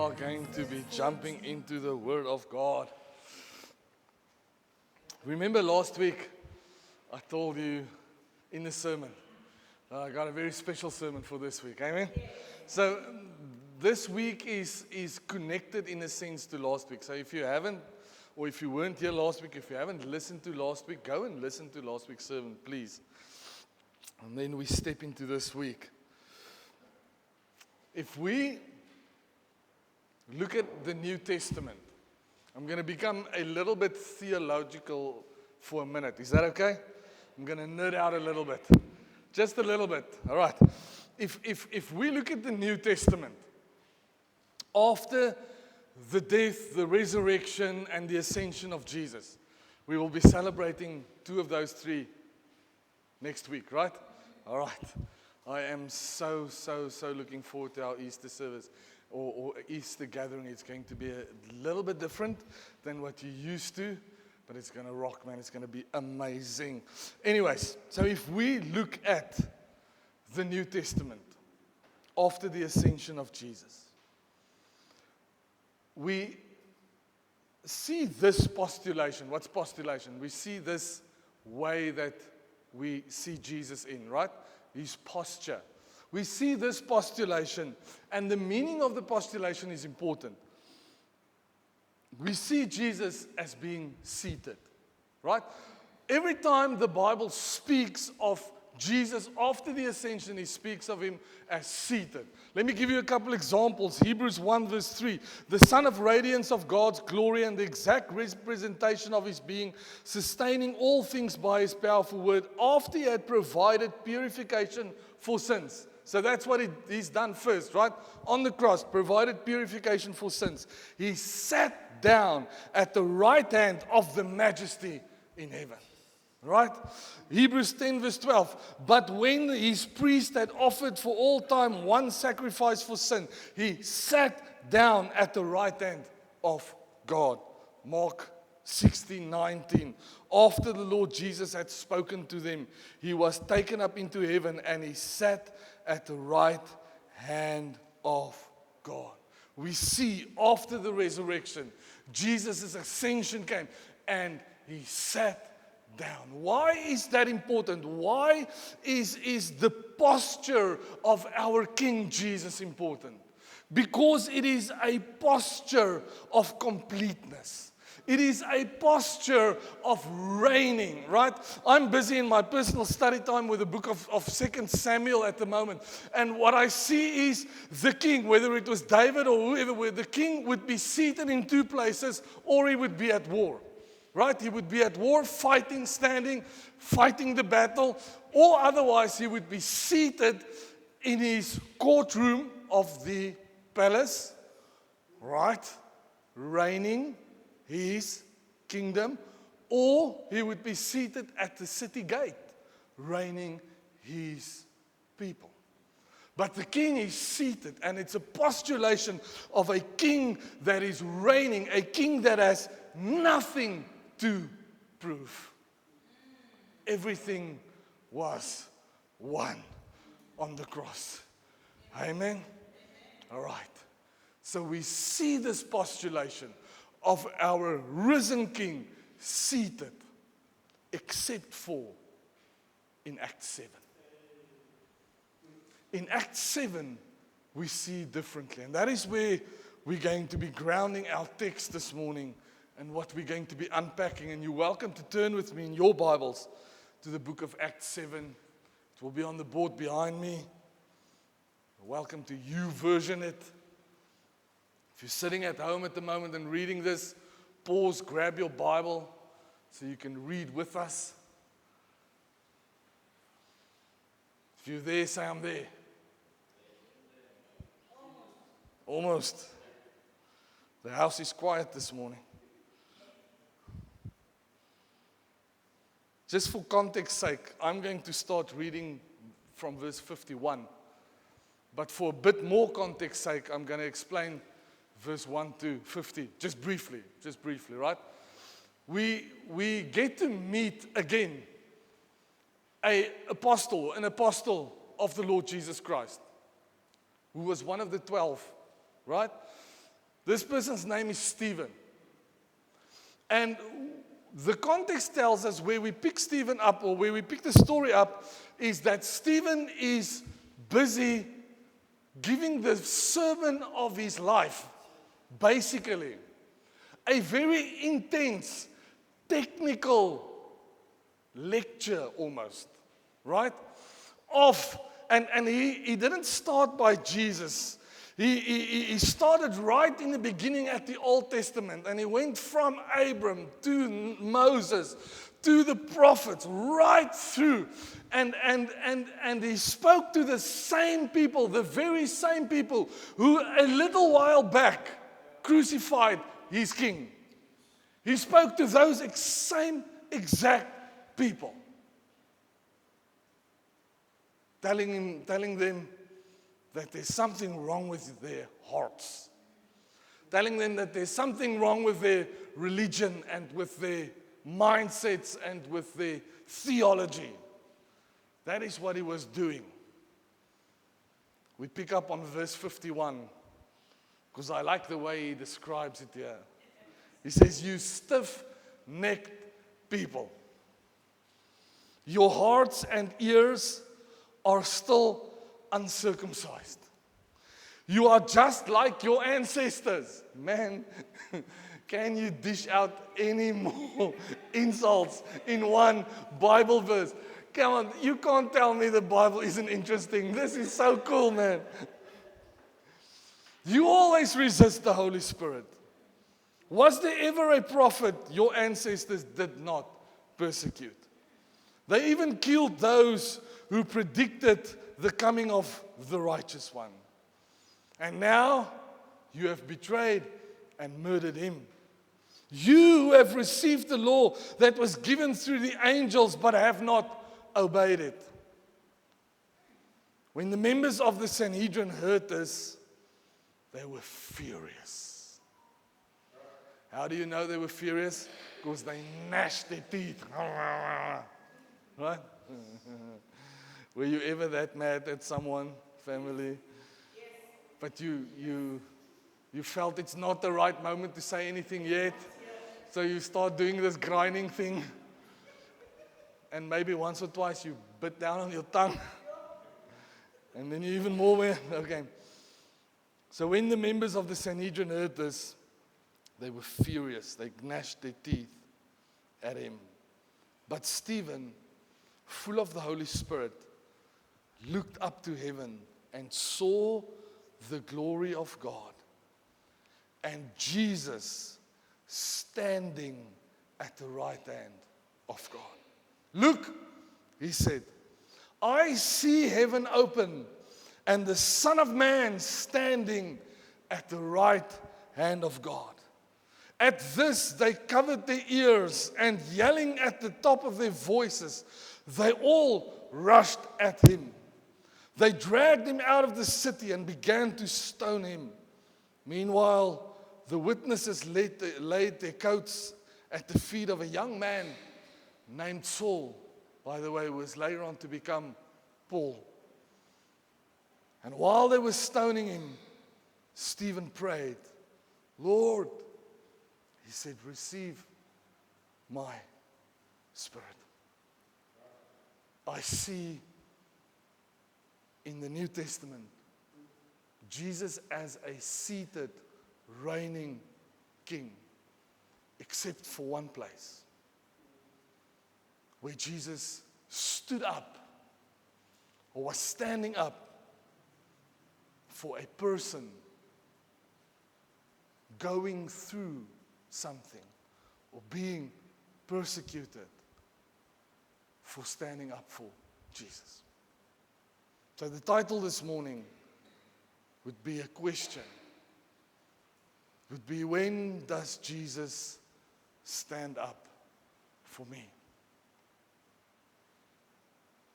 are going to be jumping into the Word of God. Remember last week, I told you in the sermon, I got a very special sermon for this week. Amen? So this week is connected in a sense to last week. So if you haven't, or if you weren't here last week, if you haven't listened to last week, go and listen to last week's sermon, please. And then we step into this week. If we look at the New Testament, I'm going to become a little bit theological for a minute. Is that okay? I'm going to nerd out a little bit. Just a little bit. All right. If we look at the New Testament, after the death, the resurrection, and the ascension of Jesus, we will be celebrating two of those three next week, right? All right. I am so looking forward to our Easter service or Easter gathering. It's going to be a little bit different than what you used to, but it's going to rock, man. It's going to be amazing. Anyways, so if we look at the New Testament after the ascension of Jesus, we see this postulation. What's postulation? We see this way that we see Jesus in, right? His posture. We see this postulation, and the meaning of the postulation is important. We see Jesus as being seated, right? Every time the Bible speaks of Jesus after the ascension, he speaks of him as seated. Let me give you a couple examples. Hebrews 1 verse 3. The Son of radiance of God's glory and the exact representation of his being, sustaining all things by his powerful word, after he had provided purification for sins. So that's what he's done first, right? On the cross, provided purification for sins. He sat down at the right hand of the majesty in heaven. Right? Hebrews 10 verse 12. But when his priest had offered for all time one sacrifice for sin, he sat down at the right hand of God. Mark 16:19. After the Lord Jesus had spoken to them, he was taken up into heaven and he sat at the right hand of God. We see after the resurrection, Jesus' ascension came and he sat down. Why is that important? Why is the posture of our King Jesus important? Because it is a posture of completeness. It is a posture of reigning, right? I'm busy in my personal study time with the book of 2 Samuel at the moment. And what I see is the king, whether it was David or whoever, where the king would be seated in two places or he would be at war. Right? He would be at war, fighting, standing, fighting the battle, or otherwise he would be seated in his courtroom of the palace, right? Reigning his kingdom, or he would be seated at the city gate, reigning his people. But the king is seated, and it's a postulation of a king that is reigning, a king that has nothing to prove. Everything was won on the cross. Amen? All right. So we see this postulation of our risen King seated, except for in Acts 7. In Acts 7, we see differently. And that is where we're going to be grounding our text this morning and what we're going to be unpacking. And you're welcome to turn with me in your Bibles to the book of Acts 7. It will be on the board behind me. You're welcome to YouVersion it. If you're sitting at home at the moment and reading this, pause, grab your Bible so you can read with us. If you're there, say, I'm there. Almost. The house is quiet this morning. Just for context sake, I'm going to start reading from verse 51. But for a bit more context sake, I'm going to explain verse 1 to 50, just briefly, right? We get to meet again an apostle of the Lord Jesus Christ, who was one of the 12, right? This person's name is Stephen. And the context tells us where we pick Stephen up, or where we pick the story up, is that Stephen is busy giving the sermon of his life, basically. A very intense, technical lecture almost, right? And he didn't start by Jesus. He started right in the beginning at the Old Testament, and he went from Abram to Moses to the prophets, right through. And he spoke to the same people, the very same people who a little while back crucified his king. He spoke to those same exact people, telling them that there's something wrong with their hearts, telling them that there's something wrong with their religion and with their mindsets and with their theology. That is what he was doing. We pick up on verse 51, because I like the way he describes it here. He says, "You stiff-necked people, your hearts and ears are still uncircumcised. You are just like your ancestors." Man, can you dish out any more insults in one Bible verse? Come on, you can't tell me the Bible isn't interesting. This is so cool, man. You always resist the Holy Spirit. Was there ever a prophet your ancestors did not persecute? They even killed those who predicted the coming of the righteous one. And now you have betrayed and murdered him. You who have received the law that was given through the angels but have not obeyed it. When the members of the Sanhedrin heard this, they were furious. How do you know they were furious? Because they gnashed their teeth. Right? Were you ever that mad at someone, family? Yes. But you felt it's not the right moment to say anything yet. So you start doing this grinding thing. And maybe once or twice you bit down on your tongue. And then you even more went, okay. So when the members of the Sanhedrin heard this, they were furious. They gnashed their teeth at him. But Stephen, full of the Holy Spirit, looked up to heaven and saw the glory of God and Jesus standing at the right hand of God. "Look," he said, "I see heaven open and the Son of Man standing at the right hand of God." At this, they covered their ears, and yelling at the top of their voices, they all rushed at him. They dragged him out of the city and began to stone him. Meanwhile, the witnesses laid their coats at the feet of a young man named Saul, by the way, who was later on to become Paul. And while they were stoning him, Stephen prayed, "Lord," he said, "receive my spirit." I see in the New Testament Jesus as a seated, reigning king, except for one place, where Jesus stood up, or was standing up, for a person going through something or being persecuted for standing up for Jesus. So the title this morning would be a question. Would be, when does Jesus stand up for me?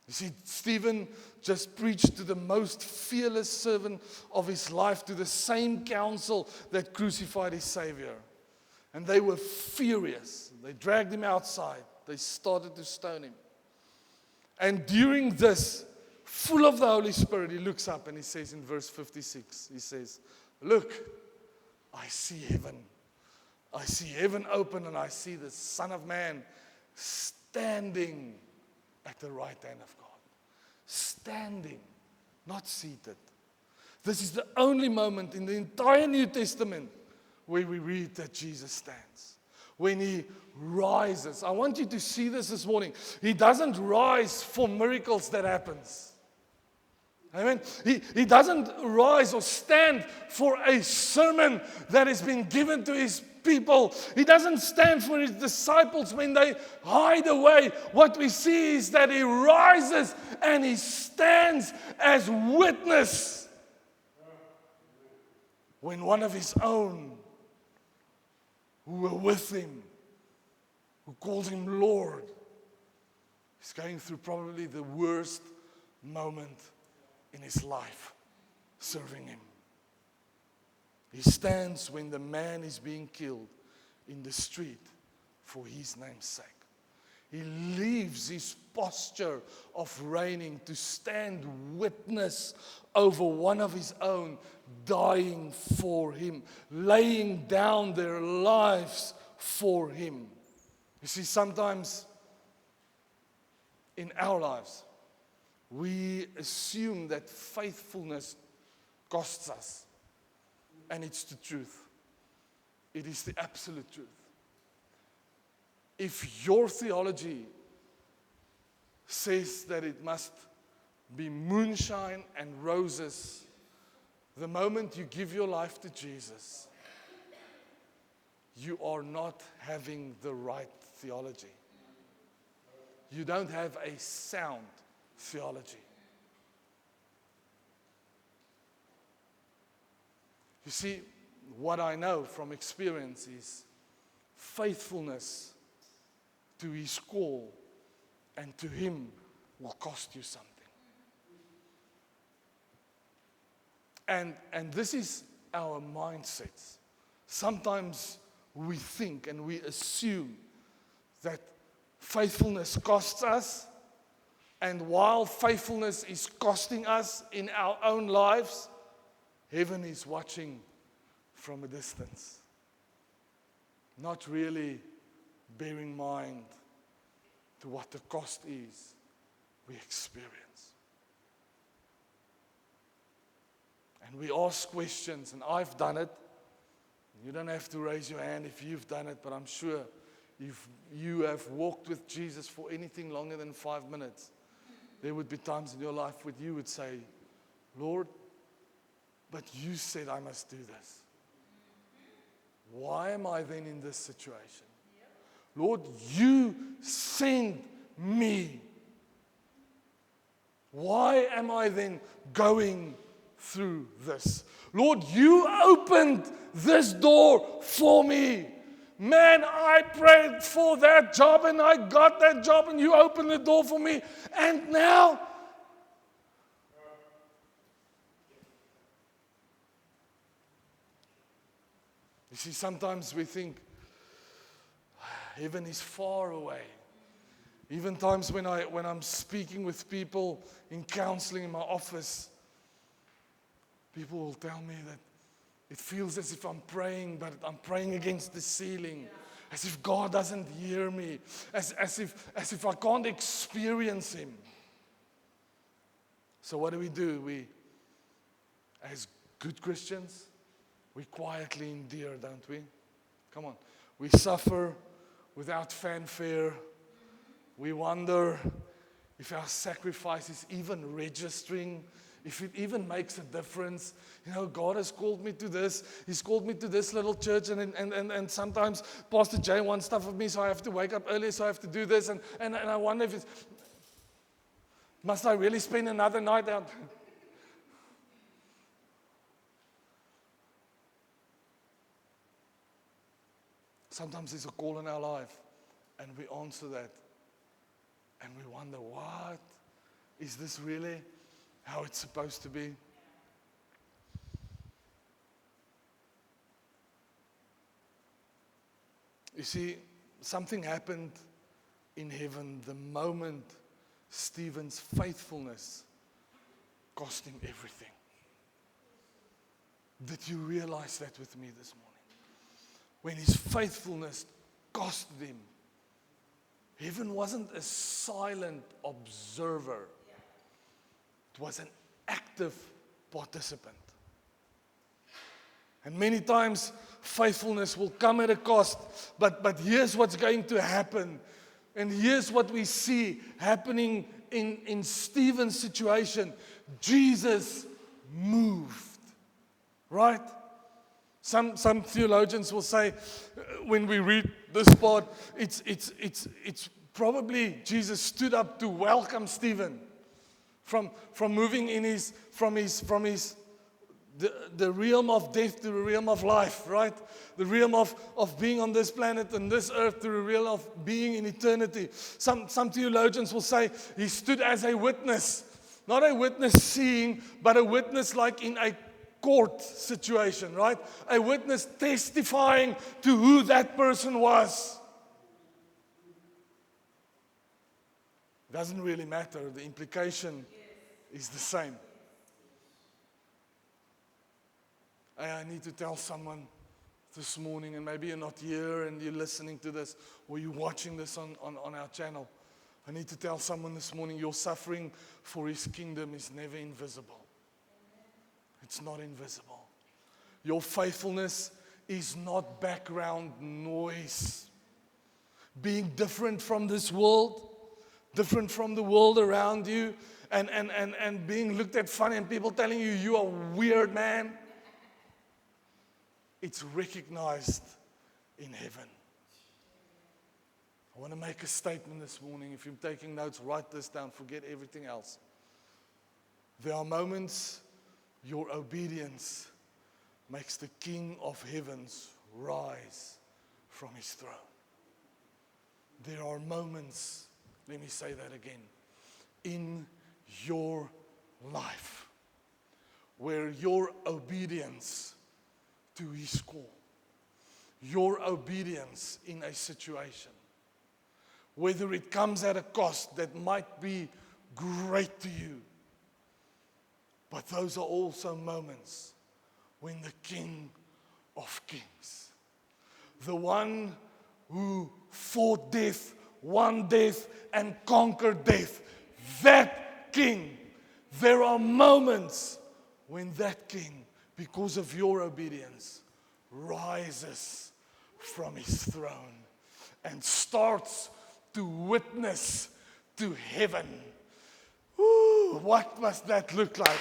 You see, Stephen just preached to the most fearless servant of his life, to the same council that crucified his Savior. And they were furious. They dragged him outside. They started to stone him. And during this, full of the Holy Spirit, he looks up and he says in verse 56, he says, "Look, I see heaven. I see heaven open, and I see the Son of Man standing at the right hand of God. Standing, not seated. This is the only moment in the entire New Testament where we read that Jesus stands. When he rises. I want you to see this morning. He doesn't rise for miracles that happens. Amen. He doesn't rise or stand for a sermon that has been given to his people. He doesn't stand for his disciples when they hide away. What we see is that he rises and he stands as witness when one of his own who were with him, who calls him Lord, is going through probably the worst moment in his life, serving him. He stands when the man is being killed in the street for his name's sake. He leaves his posture of reigning to stand witness over one of his own dying for him, laying down their lives for him. You see, sometimes in our lives, we assume that faithfulness costs us. And it's the truth. It is the absolute truth. If your theology says that it must be moonshine and roses, the moment you give your life to Jesus, you are not having the right theology. You don't have a sound theology. You see, what I know from experience is faithfulness to his call and to him will cost you something. And this is our mindsets. Sometimes we think and we assume that faithfulness costs us, and while faithfulness is costing us in our own lives, heaven is watching from a distance, not really bearing mind to what the cost is we experience. And we ask questions, and I've done it. You don't have to raise your hand if you've done it, but I'm sure if you have walked with Jesus for anything longer than 5 minutes, there would be times in your life where you would say, Lord, but you said I must do this. Why am I then in this situation? Lord, you sent me. Why am I then going through this? Lord, you opened this door for me. Man, I prayed for that job and I got that job and you opened the door for me. And now, you see, sometimes we think heaven is far away. Even times when I'm speaking with people in counseling in my office, people will tell me that it feels as if I'm praying, but I'm praying against the ceiling. As if God doesn't hear me. As if I can't experience him. So what do? We, as good Christians, we quietly endure, don't we? Come on. We suffer without fanfare. We wonder if our sacrifice is even registering, if it even makes a difference. You know, God has called me to this. He's called me to this little church, and sometimes Pastor Jay wants stuff of me, so I have to wake up early, so I have to do this, and I wonder if must I really spend another night out? Sometimes there's a call in our life, and we answer that, and we wonder, what? Is this really how it's supposed to be? You see, something happened in heaven the moment Stephen's faithfulness cost him everything. Did you realize that with me this morning? When his faithfulness cost him, heaven wasn't a silent observer. It was an active participant. And many times, faithfulness will come at a cost. But here's what's going to happen. And here's what we see happening in Stephen's situation. Jesus moved. Right? Some theologians will say, when we read this part, it's probably Jesus stood up to welcome Stephen from moving from the realm of death to the realm of life, right? The realm of being on this planet and this earth to the realm of being in eternity. Some theologians will say he stood as a witness, not a witness seeing, but a witness like in a court situation, right? A witness testifying to who that person was. Doesn't really matter. The implication is the same. I need to tell someone this morning, and maybe you're not here and you're listening to this, or you're watching this on our channel. I need to tell someone this morning, your suffering for his kingdom is never invisible. It's not invisible. Your faithfulness is not background noise. Being different from this world, different from the world around you, and being looked at funny and people telling you, you are a weird man. It's recognized in heaven. I want to make a statement this morning. If you're taking notes, write this down. Forget everything else. There are moments your obedience makes the King of heavens rise from his throne. There are moments, let me say that again, in your life where your obedience to his call, your obedience in a situation, whether it comes at a cost that might be great to you, but those are also moments when the King of Kings, the one who fought death, won death, and conquered death, that King, there are moments when that King, because of your obedience, rises from his throne and starts to witness to heaven. Ooh, what must that look like?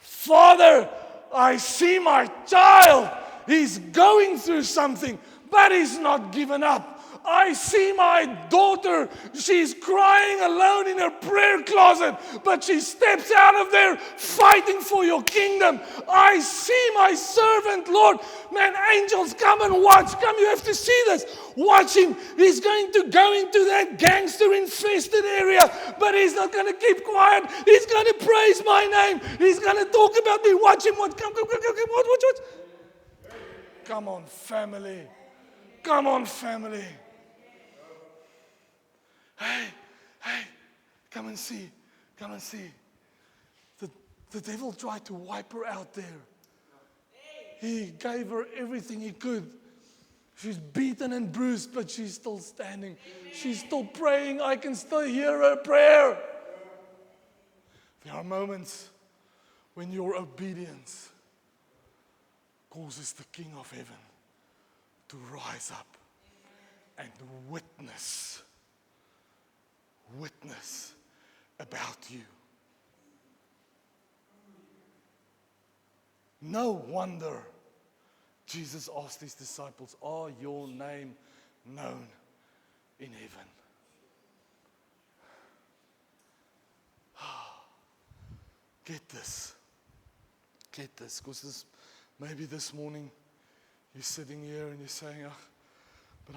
Father, I see my child. He's going through something, but he's not given up. I see my daughter. She's crying alone in her prayer closet, but she steps out of there fighting for your kingdom. I see my servant, Lord. Man, angels, come and watch. Come, you have to see this. Watch him. He's going to go into that gangster-infested area, but he's not going to keep quiet. He's going to praise my name. He's going to talk about me. Watch him. Watch. Watch. Come on, family. Come on, family. Hey, come and see. Come and see. The devil tried to wipe her out there. He gave her everything he could. She's beaten and bruised, but she's still standing. She's still praying. I can still hear her prayer. There are moments when your obedience causes the King of heaven to rise up and witness about you. No wonder Jesus asked his disciples, are your name known in heaven? Get this, because maybe this morning you're sitting here and you're saying, but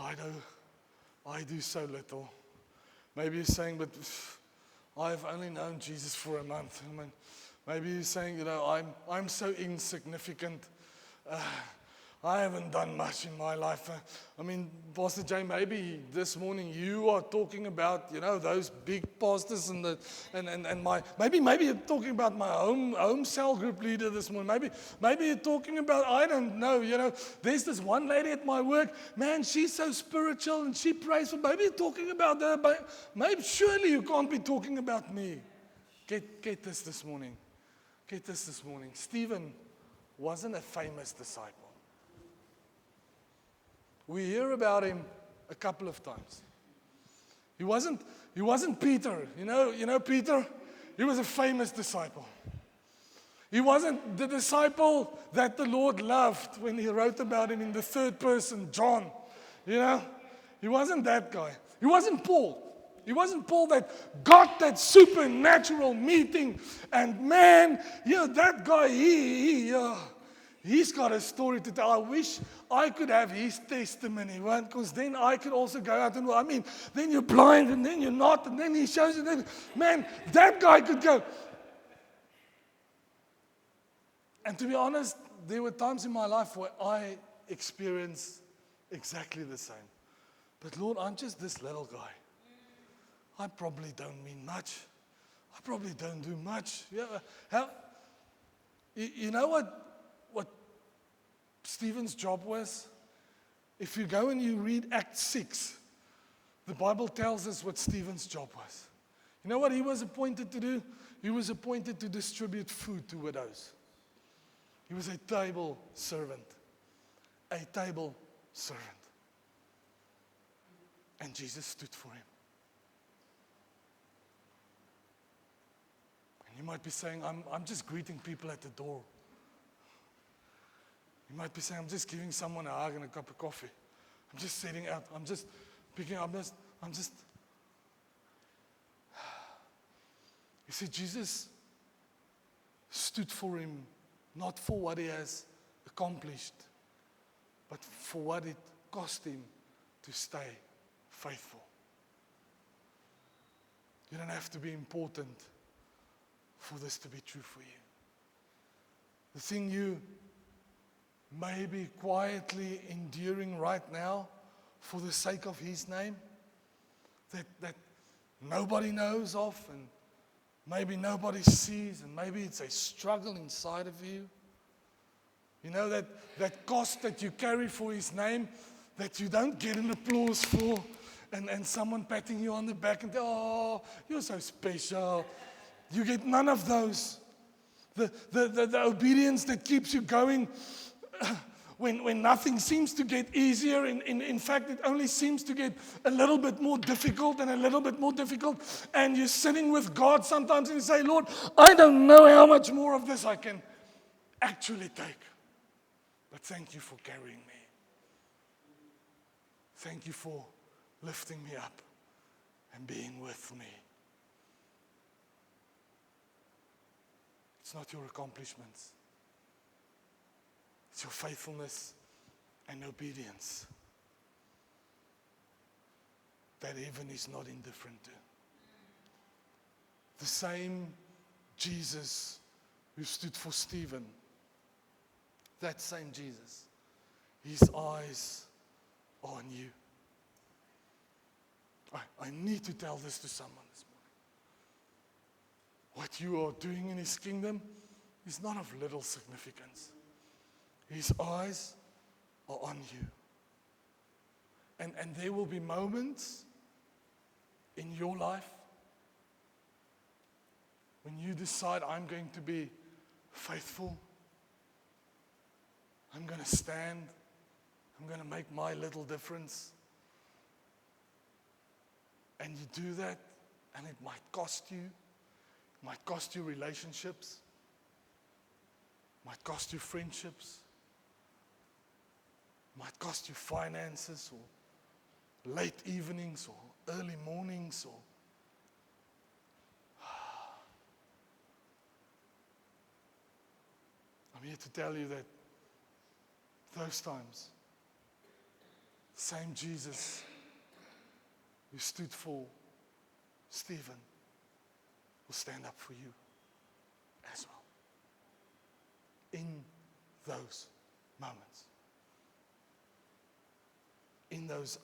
I do so little. Maybe you're saying, but I've only known Jesus for a month. Maybe you're saying, I'm so insignificant. I haven't done much in my life. I mean, Pastor Jay, maybe this morning you are talking about, those big pastors and my, maybe you're talking about my home cell group leader this morning. Maybe you're talking about, I don't know, there's this one lady at my work, man, she's so spiritual and she prays for, maybe you're talking about her, but maybe surely you can't be talking about me. Get this morning. Get this morning. Stephen wasn't a famous disciple. We hear about him a couple of times. He wasn't Peter. You know Peter? He was a famous disciple. He wasn't the disciple that the Lord loved when he wrote about him in the third person, John. He wasn't that guy. He wasn't Paul. He wasn't Paul that got that supernatural meeting. And man, that guy, he's got a story to tell. I wish I could have his testimony, right? Because then I could also go out and, then you're blind and then you're not, and then he shows you. Then, man, that guy could go. And to be honest, there were times in my life where I experienced exactly the same. But Lord, I'm just this little guy. I probably don't mean much. I probably don't do much. You know what Stephen's job was? If you go and you read Acts 6, the Bible tells us what Stephen's job was. You know what he was appointed to do? He was appointed to distribute food to widows. He was a table servant. A table servant. And Jesus stood for him. And you might be saying, I'm just greeting people at the door. You might be saying, I'm just giving someone a hug and a cup of coffee. I'm just sitting out. I'm just picking up. I'm just. You see, Jesus stood for him, not for what he has accomplished, but for what it cost him to stay faithful. You don't have to be important for this to be true for you. The thing you may be quietly enduring right now for the sake of his name, that nobody knows of and maybe nobody sees, and maybe it's a struggle inside of you. You know, that cost that you carry for his name that you don't get an applause for, and someone patting you on the back and oh, you're so special. You get none of those. The obedience that keeps you going when nothing seems to get easier. In fact, it only seems to get a little bit more difficult and a little bit more difficult. And you're sitting with God sometimes and you say, Lord, I don't know how much more of this I can actually take. But thank you for carrying me. Thank you for lifting me up and being with me. It's not your accomplishments. It's your faithfulness and obedience that heaven is not indifferent to. The same Jesus who stood for Stephen, that same Jesus, his eyes are on you. I need to tell this to someone this morning. What you are doing in his kingdom is not of little significance. His eyes are on you. And there will be moments in your life when you decide, I'm going to be faithful. I'm going to stand. I'm going to make my little difference. And you do that, and it might cost you. It might cost you relationships. It might cost you friendships. It might cost you finances, or late evenings, or early mornings, or I'm here to tell you that those times, same Jesus who stood for Stephen will stand up for you as well. In those moments. in those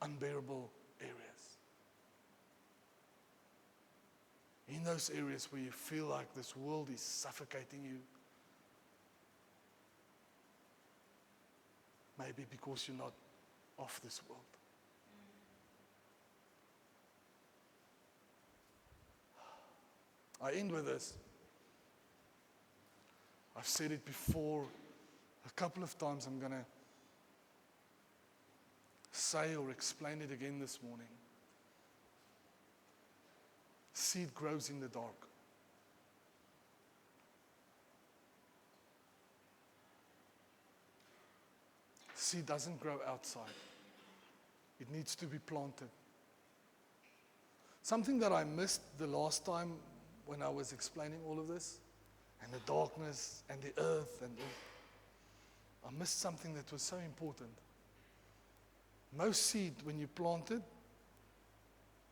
unbearable areas. In those areas where you feel like this world is suffocating you. Maybe because you're not of this world. I end with this. I've said it before a couple of times. I'm going to say or explain it again this morning. Seed grows in the dark. Seed doesn't grow outside. It needs to be planted. Something that I missed the last time when I was explaining all of this, and the darkness and the earth and all, I missed something that was so important. Most seed, when you plant it,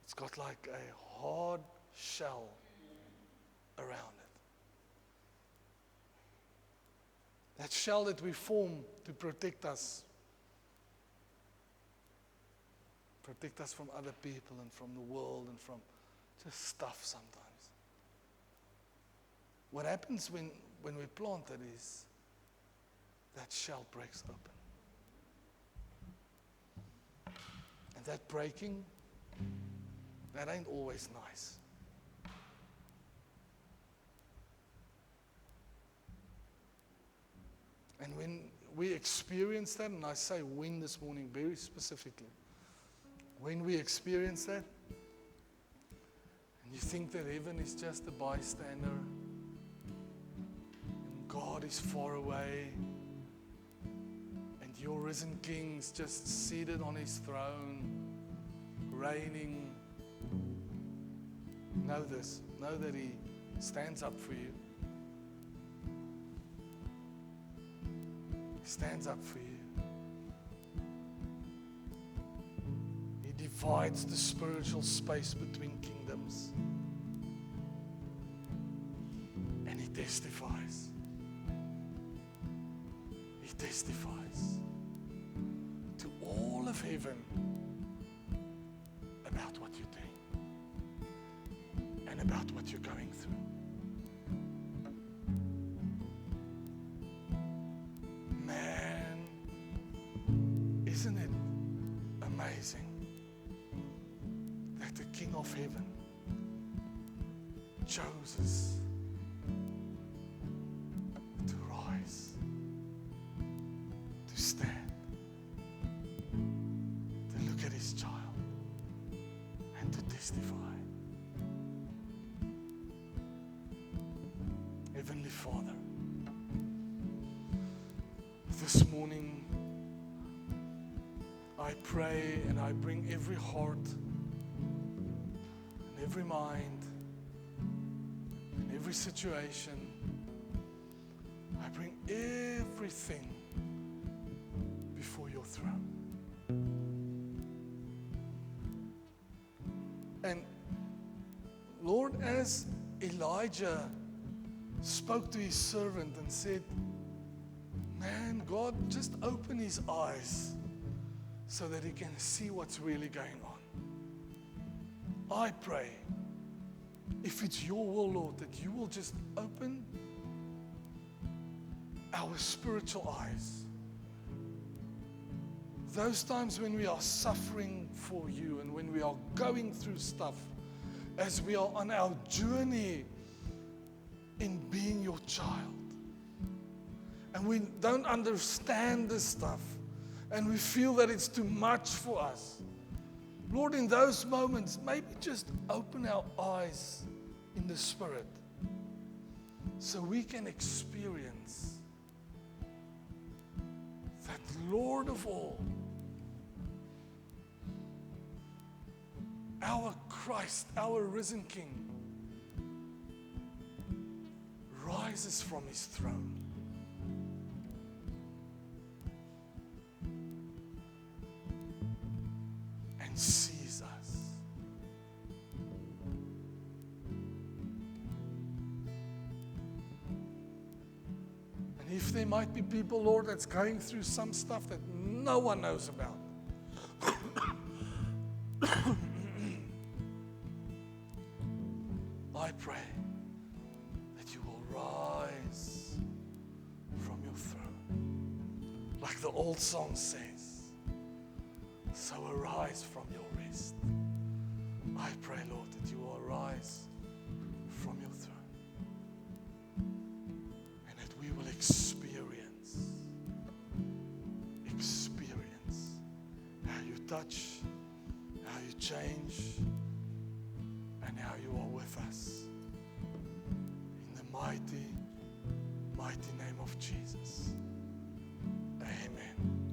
it's got like a hard shell around it. That shell that we form to protect us from other people and from the world and from just stuff sometimes. What happens when we plant it is that shell breaks open. And that breaking, that ain't always nice. And when we experience that, and I say when this morning very specifically, when we experience that, and you think that heaven is just a bystander, and God is far away, and your risen King is just seated on his throne, reigning, know this, know that he stands up for you. He stands up for you. He divides the spiritual space between kingdoms. And he testifies. He testifies to all of heaven about what you're doing and about what you're going through. Man, isn't it amazing that the King of Heaven chooses to rise, to stand, to look at his child and to testify. Heavenly Father, this morning I pray and I bring every heart and every mind and every situation, I bring everything before your throne. And Lord, as Elijah spoke to his servant and said, man, God, just open his eyes so that he can see what's really going on. I pray, if it's your will, Lord, that you will just open our spiritual eyes. Those times when we are suffering for you and when we are going through stuff, as we are on our journey in being your child, and we don't understand this stuff, and we feel that it's too much for us. Lord, in those moments, maybe just open our eyes in the Spirit so we can experience that Lord of all, our Christ, our risen King, rises from his throne and sees us. And if there might be people, Lord, that's going through some stuff that no one knows about, I pray that you will rise from your throne. Like the old song says, so arise from your rest. I pray, Lord, that you will arise from your throne and that we will experience how you touch, how you change, and how you are with us. In the mighty, mighty name of Jesus. Amen.